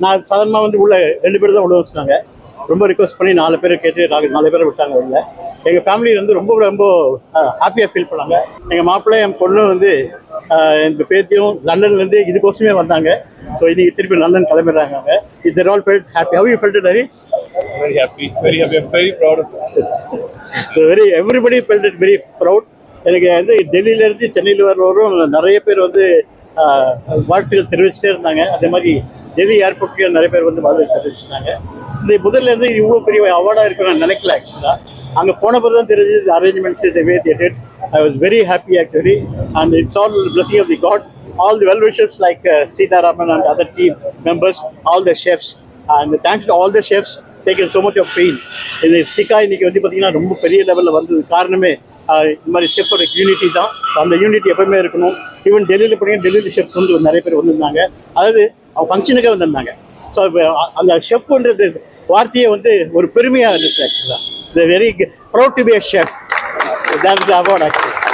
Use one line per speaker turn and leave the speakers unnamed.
நான் சாதாரணமாக வந்து உள்ள 2 பேர் தான் உள்ள வச்சுட்டாங்க. ரொம்ப ரிக்வஸ்ட் பண்ணி 4 பேர் கேட்டு 4 பேரை விட்டாங்க உள்ள. எங்கள் ஃபேமிலி வந்து ரொம்ப ரொம்ப ஹாப்பியாக ஃபீல் பண்ணாங்க. எங்கள் மாப்பிள்ளை என் பொண்ணு வந்து எங்கள் பேத்தியும் லண்டன்லேருந்து இதுக்கோசமே வந்தாங்க. ஸோ இன்னைக்கு திருப்பி லண்டன் கிளம்பிடுறாங்க. They all felt happy. How you felt it, Hari?
Very happy, very happy. I'm very proud of it.
So everybody felt it very proud. எனக்கு வந்து டெல்லியிலேருந்து சென்னையில் வரும் நிறைய பேர் வந்து வாழ்த்துக்கள் தெரிவிச்சுட்டே இருந்தாங்க. அதே மாதிரி டெல்லி ஏர்போர்ட்லேயும் நிறைய பேர் வந்து வாழ்த்து தெரிவிச்சுட்டாங்க. இந்த முதல்ல இருந்து இவ்வளோ பெரிய அவார்டாக இருக்கும் நான் நினைக்கல. ஆக்சுவலாக அங்கே போன பிறகு தான் தெரிஞ்சது இந்த arrangements the way they did. I was very happy actually, and it's all the blessing of the God. All the well-wishers like Sita Raman and other team members, all the chefs, and thanks to all the chefs taken so much of pain. இந்த சிக்கா இன்னைக்கு வந்து பார்த்தீங்கன்னா ரொம்ப பெரிய லெவலில் வந்தது காரணமே இந்த மாதிரி ஷெஃபோட யூனிட்டி தான். அந்த யூனிட்டி எப்பவுமே இருக்கணும். ஈவன் டெல்லியில் போனீங்கன்னா டெல்லியில் ஷெஃப்ஸ் வந்து நிறைய பேர் வந்திருந்தாங்க. அதாவது அவங்க ஃபங்க்ஷனுக்கே வந்திருந்தாங்க. ஸோ அந்த ஷெஃப்ன்றது வார்த்தையை வந்து ஒரு பெருமையாக இருந்துச்சு. ஆக்சுவலாக very proud to be a chef. That's the award actually.